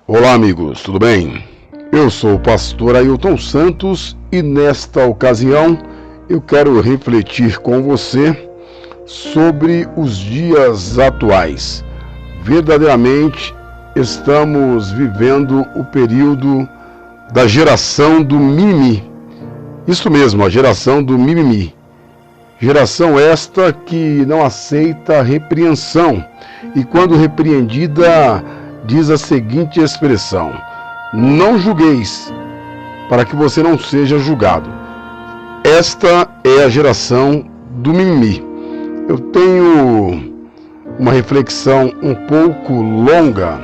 Olá amigos, tudo bem? Eu sou o pastor Ailton Santos e nesta ocasião eu quero refletir com você sobre os dias atuais. Verdadeiramente estamos vivendo o período da geração do mimimi. Isso mesmo, a geração do mimimi. Geração esta que não aceita repreensão e quando repreendida diz a seguinte expressão: não julgueis, para que você não seja julgado. Esta é a geração do mimimi. Eu tenho uma reflexão um pouco longa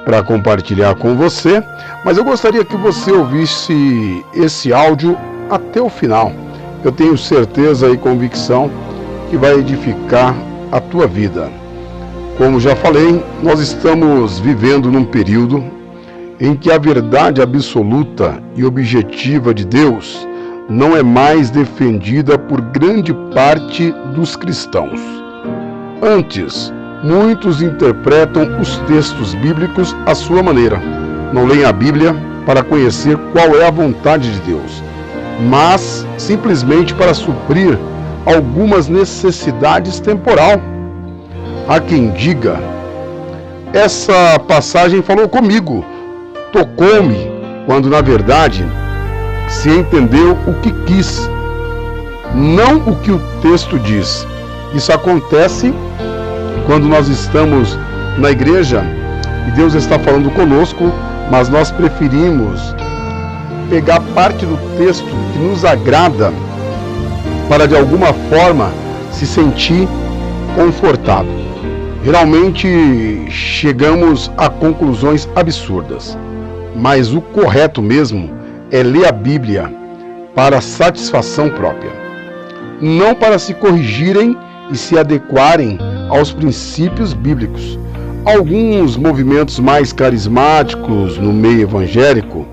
para compartilhar com você, mas eu gostaria que você ouvisse esse áudio até o final. Eu tenho certeza e convicção que vai edificar a tua vida. Como já falei, nós estamos vivendo num período em que a verdade absoluta e objetiva de Deus não é mais defendida por grande parte dos cristãos. Antes, muitos interpretam os textos bíblicos à sua maneira. Não leem a Bíblia para conhecer qual é a vontade de Deus, mas simplesmente para suprir algumas necessidades temporais. Há quem diga: essa passagem falou comigo, tocou-me, quando na verdade se entendeu o que quis, não o que o texto diz. Isso acontece quando nós estamos na igreja e Deus está falando conosco, mas nós preferimos pegar parte do texto que nos agrada para de alguma forma se sentir confortado. Geralmente chegamos a conclusões absurdas, mas o correto mesmo é ler a Bíblia para satisfação própria, não para se corrigirem e se adequarem aos princípios bíblicos. Alguns movimentos mais carismáticos no meio evangélico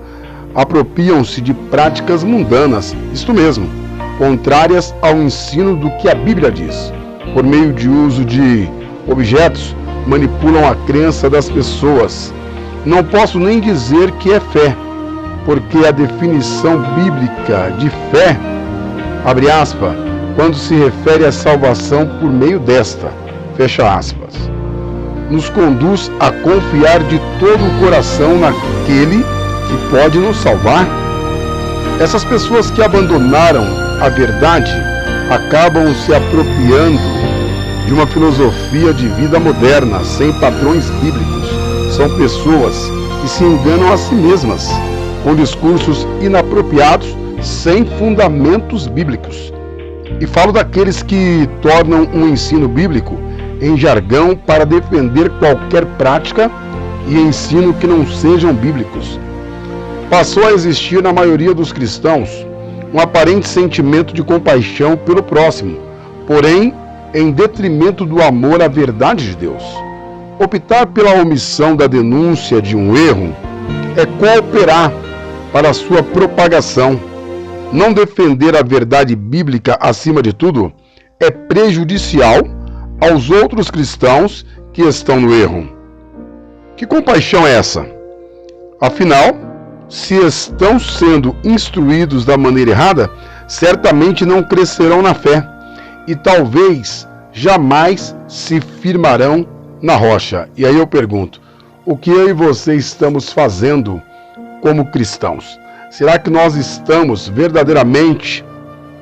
apropriam-se de práticas mundanas, isto mesmo, contrárias ao ensino do que a Bíblia diz. Por meio de uso de objetos, manipulam a crença das pessoas. Não posso nem dizer que é fé, porque a definição bíblica de fé, abre aspas, quando se refere à salvação por meio desta, fecha aspas, nos conduz a confiar de todo o coração naquele que pode nos salvar. Essas pessoas que abandonaram a verdade acabam se apropriando de uma filosofia de vida moderna, sem padrões bíblicos. São pessoas que se enganam a si mesmas, com discursos inapropriados, sem fundamentos bíblicos. E falo daqueles que tornam um ensino bíblico em jargão para defender qualquer prática e ensino que não sejam bíblicos. Passou a existir na maioria dos cristãos um aparente sentimento de compaixão pelo próximo, porém em detrimento do amor à verdade de Deus. Optar pela omissão da denúncia de um erro é cooperar para a sua propagação. Não defender a verdade bíblica acima de tudo é prejudicial aos outros cristãos que estão no erro. Que compaixão é essa? Afinal, se estão sendo instruídos da maneira errada, certamente não crescerão na fé e talvez jamais se firmarão na rocha. E aí eu pergunto, o que eu e você estamos fazendo como cristãos? Será que nós estamos verdadeiramente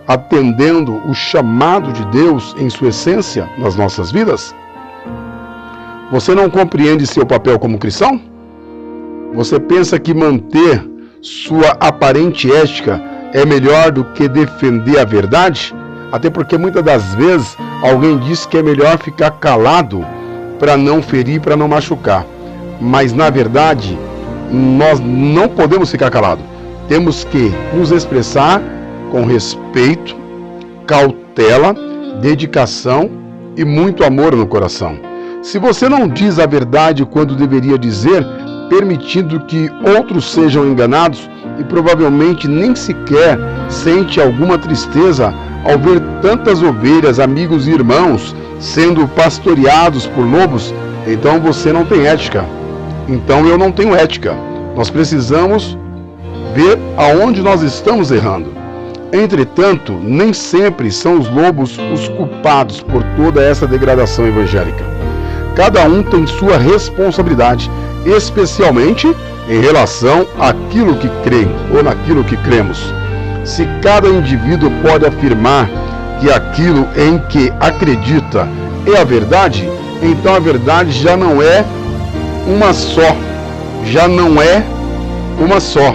atendendo o chamado de Deus em sua essência nas nossas vidas? Você não compreende seu papel como cristão? Você pensa que manter sua aparente ética é melhor do que defender a verdade? Até porque muitas das vezes alguém diz que é melhor ficar calado para não ferir, para não machucar. Mas na verdade, nós não podemos ficar calados. Temos que nos expressar com respeito, cautela, dedicação e muito amor no coração. Se você não diz a verdade quando deveria dizer, permitindo que outros sejam enganados e provavelmente nem sequer sente alguma tristeza ao ver tantas ovelhas, amigos e irmãos sendo pastoreados por lobos, então você não tem ética. então eu não tenho ética. Nós precisamos ver aonde nós estamos errando. Entretanto, nem sempre são os lobos os culpados por toda essa degradação evangélica. Cada um tem sua responsabilidade, especialmente em relação àquilo que creem ou naquilo que cremos. Se cada indivíduo pode afirmar que aquilo em que acredita é a verdade, então a verdade já não é uma só. Já não é uma só.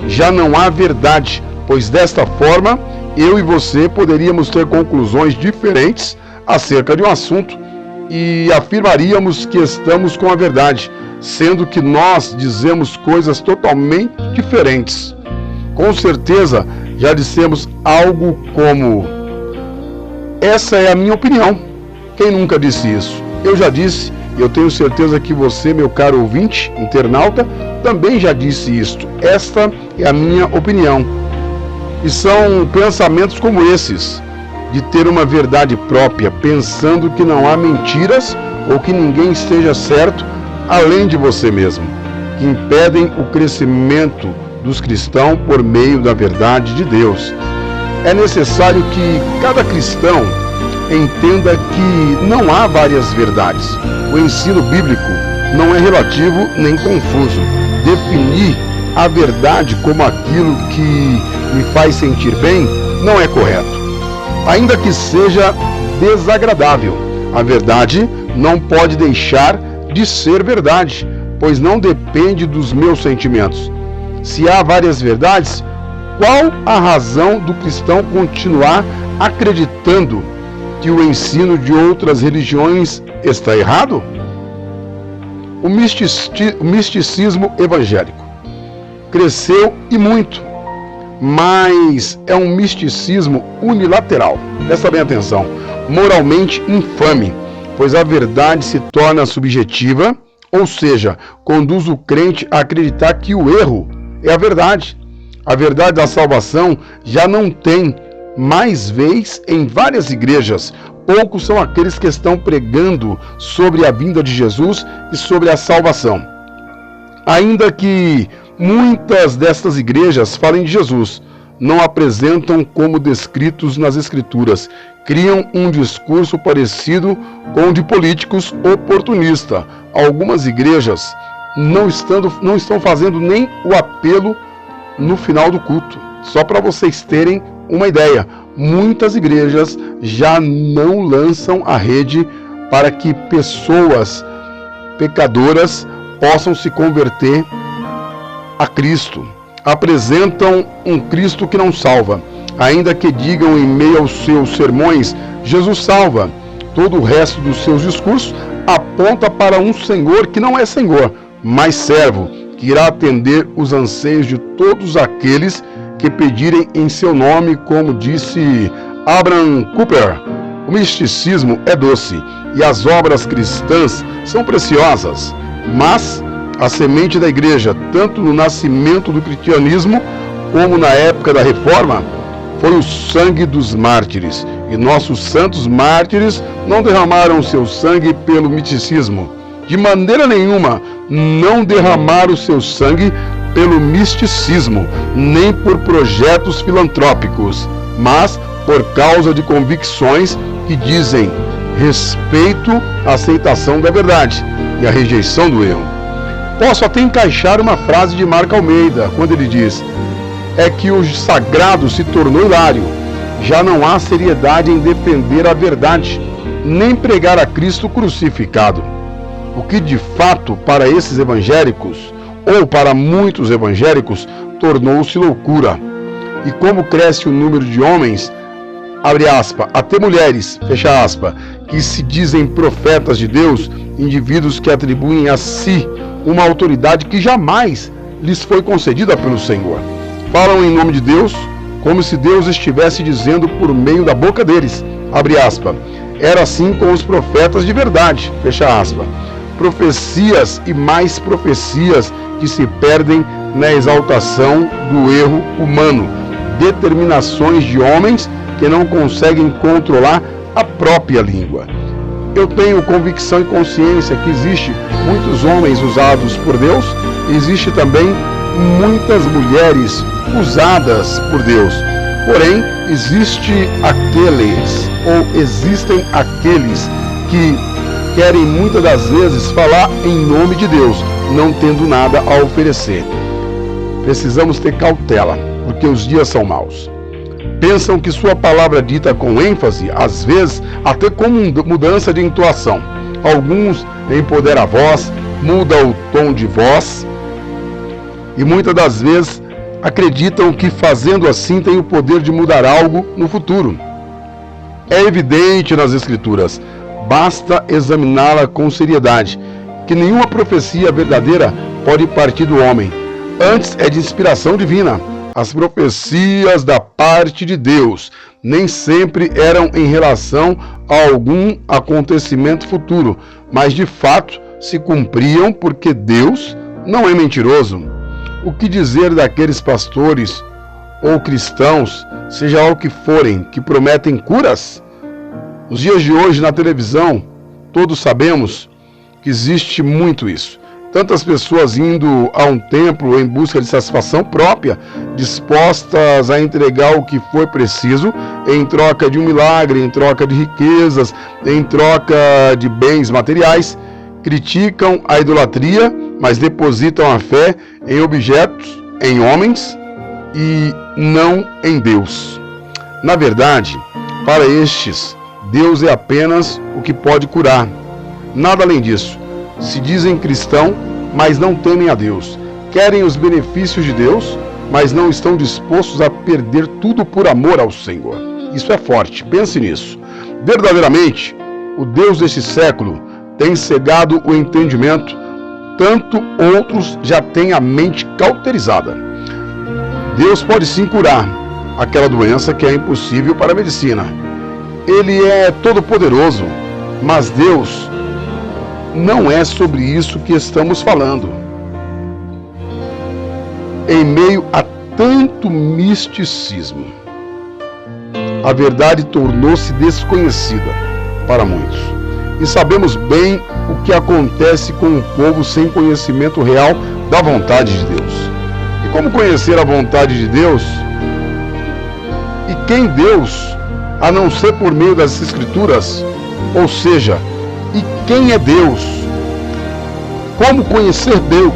Já não há verdade, pois desta forma eu e você poderíamos ter conclusões diferentes acerca de um assunto e afirmaríamos que estamos com a verdade, sendo que nós dizemos coisas totalmente diferentes. Com certeza já dissemos algo como: essa é a minha opinião. Quem nunca disse isso? Eu já disse, e eu tenho certeza que você, meu caro ouvinte, internauta, também já disse isto. Esta é a minha opinião. E são pensamentos como esses, de ter uma verdade própria, pensando que não há mentiras ou que ninguém esteja certo além de você mesmo, que impedem o crescimento dos cristãos por meio da verdade de Deus. É necessário que cada cristão entenda que não há várias verdades. O ensino bíblico não é relativo nem confuso. Definir a verdade como aquilo que me faz sentir bem não é correto. Ainda que seja desagradável, a verdade não pode deixar de ser verdade, pois não depende dos meus sentimentos. Se há várias verdades, qual a razão do cristão continuar acreditando que o ensino de outras religiões está errado? O misticismo evangélico cresceu e muito, mas é um misticismo unilateral. Presta bem atenção, moralmente infame, pois a verdade se torna subjetiva, ou seja, conduz o crente a acreditar que o erro é a verdade. A verdade da salvação já não tem mais vez em várias igrejas. Poucos são aqueles que estão pregando sobre a vinda de Jesus e sobre a salvação. Ainda que muitas destas igrejas falem de Jesus, não apresentam como descritos nas Escrituras. Criam um discurso parecido com o de políticos oportunistas. Algumas igrejas não estão fazendo nem o apelo no final do culto. Só para vocês terem uma ideia, muitas igrejas já não lançam a rede para que pessoas pecadoras possam se converter a Cristo. Apresentam um Cristo que não salva, ainda que digam em meio aos seus sermões: Jesus salva. Todo o resto dos seus discursos aponta para um Senhor que não é Senhor, mas servo, que irá atender os anseios de todos aqueles que pedirem em seu nome, como disse Abraham Kuyper. O misticismo é doce e as obras cristãs são preciosas, mas a semente da igreja, tanto no nascimento do cristianismo como na época da Reforma, foi o sangue dos mártires. E nossos santos mártires não derramaram seu sangue pelo misticismo. De maneira nenhuma, não derramaram seu sangue pelo misticismo, nem por projetos filantrópicos, mas por causa de convicções que dizem respeito à aceitação da verdade e à rejeição do erro. Posso até encaixar uma frase de Marco Almeida, quando ele diz: é que o sagrado se tornou hilário. Já não há seriedade em defender a verdade, nem pregar a Cristo crucificado. O que de fato para esses evangélicos, ou para muitos evangélicos, tornou-se loucura. E como cresce o número de homens, abre aspas, até mulheres, fecha aspas, que se dizem profetas de Deus, indivíduos que atribuem a si uma autoridade que jamais lhes foi concedida pelo Senhor. Falam em nome de Deus, como se Deus estivesse dizendo por meio da boca deles, abre aspas. Era assim com os profetas de verdade, fecha aspas. Profecias e mais profecias que se perdem na exaltação do erro humano, determinações de homens que não conseguem controlar a própria língua. Eu tenho convicção e consciência que existe muitos homens usados por Deus, existe também muitas mulheres usadas por Deus. Porém, existem aqueles que querem muitas das vezes falar em nome de Deus, não tendo nada a oferecer. Precisamos ter cautela, porque os dias são maus. Pensam que sua palavra dita com ênfase, às vezes até com mudança de entoação. Alguns empoderam a voz, mudam o tom de voz e muitas das vezes acreditam que fazendo assim tem o poder de mudar algo no futuro. É evidente nas Escrituras, basta examiná-la com seriedade, que nenhuma profecia verdadeira pode partir do homem. Antes é de inspiração divina. As profecias da parte de Deus nem sempre eram em relação a algum acontecimento futuro, mas de fato se cumpriam porque Deus não é mentiroso. O que dizer daqueles pastores ou cristãos, seja lá o que forem, que prometem curas? Nos dias de hoje, na televisão, todos sabemos que existe muito isso. Tantas pessoas indo a um templo em busca de satisfação própria, dispostas a entregar o que for preciso em troca de um milagre, em troca de riquezas, em troca de bens materiais, criticam a idolatria, mas depositam a fé em objetos, em homens e não em Deus. Na verdade, para estes, Deus é apenas o que pode curar. Nada além disso. Se dizem cristão, mas não temem a Deus. Querem os benefícios de Deus, mas não estão dispostos a perder tudo por amor ao Senhor. Isso é forte, pense nisso. Verdadeiramente, o Deus deste século tem cegado o entendimento, tanto outros já têm a mente cauterizada. Deus pode sim curar aquela doença que é impossível para a medicina. Ele é todo-poderoso, mas Deus não é sobre isso que estamos falando. Em meio a tanto misticismo, a verdade tornou-se desconhecida para muitos. E sabemos bem o que acontece com o povo sem conhecimento real da vontade de Deus. E como conhecer a vontade de Deus? E quem Deus, a não ser por meio das Escrituras? Ou seja, e quem é Deus? Como conhecer Deus,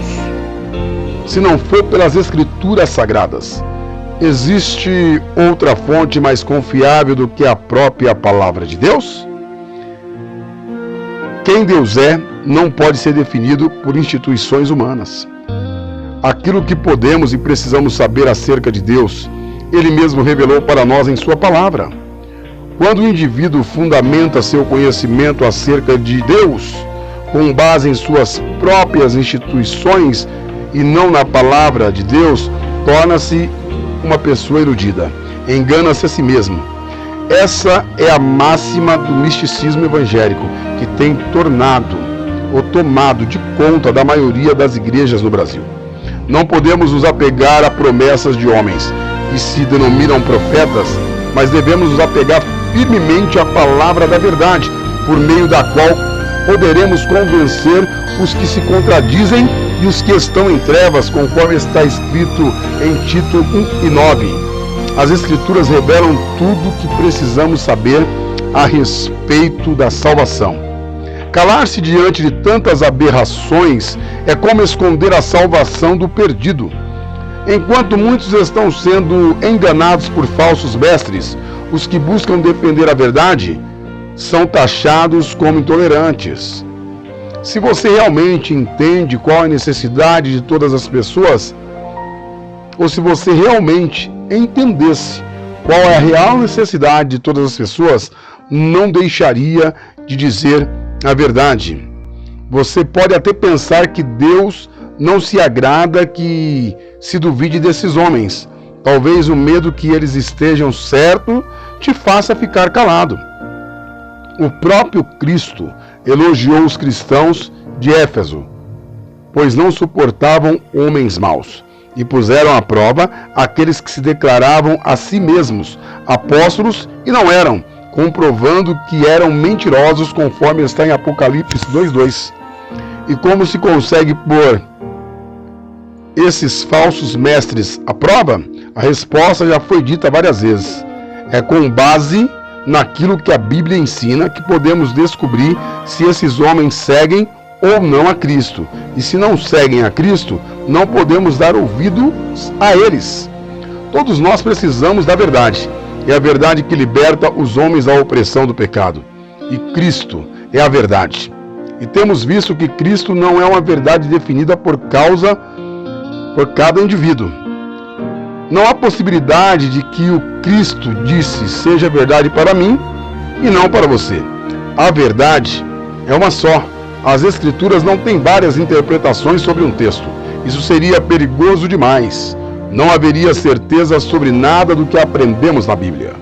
se não for pelas Escrituras Sagradas? Existe outra fonte mais confiável do que a própria Palavra de Deus? Quem Deus é não pode ser definido por instituições humanas. Aquilo que podemos e precisamos saber acerca de Deus, Ele mesmo revelou para nós em Sua Palavra. Quando o indivíduo fundamenta seu conhecimento acerca de Deus com base em suas próprias instituições e não na palavra de Deus, torna-se uma pessoa iludida, engana-se a si mesmo. Essa é a máxima do misticismo evangélico, que tem tomado de conta da maioria das igrejas no Brasil. Não podemos nos apegar a promessas de homens que se denominam profetas, mas devemos nos apegar firmemente à palavra da verdade, por meio da qual poderemos convencer os que se contradizem e os que estão em trevas, conforme está escrito em Tito 1:9. As Escrituras revelam tudo o que precisamos saber a respeito da salvação. Calar-se diante de tantas aberrações é como esconder a salvação do perdido. Enquanto muitos estão sendo enganados por falsos mestres, os que buscam defender a verdade são taxados como intolerantes. Se você realmente entende qual é a necessidade de todas as pessoas, ou se você realmente entendesse qual é a real necessidade de todas as pessoas, não deixaria de dizer a verdade. Você pode até pensar que Deus não se agrada que se duvide desses homens. Talvez o medo que eles estejam certos te faça ficar calado. O próprio Cristo elogiou os cristãos de Éfeso, pois não suportavam homens maus, e puseram à prova aqueles que se declaravam a si mesmos apóstolos e não eram, comprovando que eram mentirosos, conforme está em Apocalipse 2:2. E como se consegue pôr esses falsos mestres à prova? A resposta já foi dita várias vezes. É com base naquilo que a Bíblia ensina que podemos descobrir se esses homens seguem ou não a Cristo. E se não seguem a Cristo, não podemos dar ouvidos a eles. Todos nós precisamos da verdade. É a verdade que liberta os homens da opressão do pecado. E Cristo é a verdade. E temos visto que Cristo não é uma verdade definida por cada indivíduo. Não há possibilidade de que o Cristo disse seja verdade para mim e não para você. A verdade é uma só. As Escrituras não têm várias interpretações sobre um texto. Isso seria perigoso demais. Não haveria certeza sobre nada do que aprendemos na Bíblia.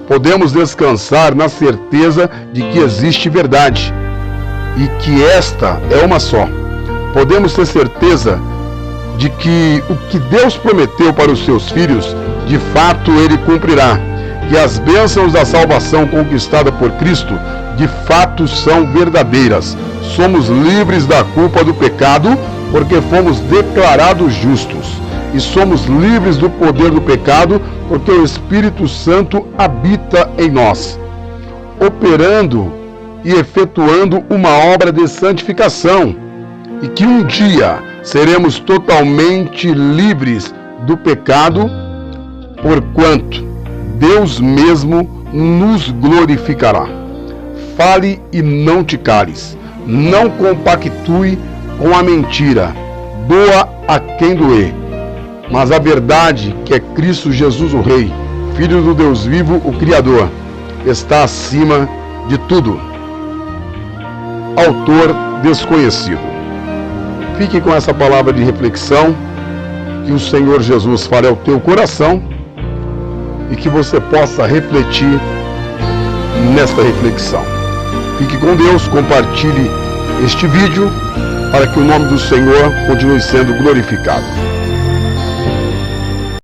Podemos descansar na certeza de que existe verdade e que esta é uma só. Podemos ter certeza de que o que Deus prometeu para os seus filhos, de fato Ele cumprirá. Que as bênçãos da salvação conquistada por Cristo, de fato são verdadeiras. Somos livres da culpa do pecado, porque fomos declarados justos. E somos livres do poder do pecado, porque o Espírito Santo habita em nós, operando e efetuando uma obra de santificação. E que um dia seremos totalmente livres do pecado, porquanto Deus mesmo nos glorificará. Fale e não te cales. Não compactue com a mentira. Doa a quem doer. Mas a verdade, que é Cristo Jesus o Rei, Filho do Deus vivo, o Criador, está acima de tudo. Autor desconhecido. Fique com essa palavra de reflexão. Que o Senhor Jesus fale ao teu coração e que você possa refletir nesta reflexão. Fique com Deus, compartilhe este vídeo para que o nome do Senhor continue sendo glorificado.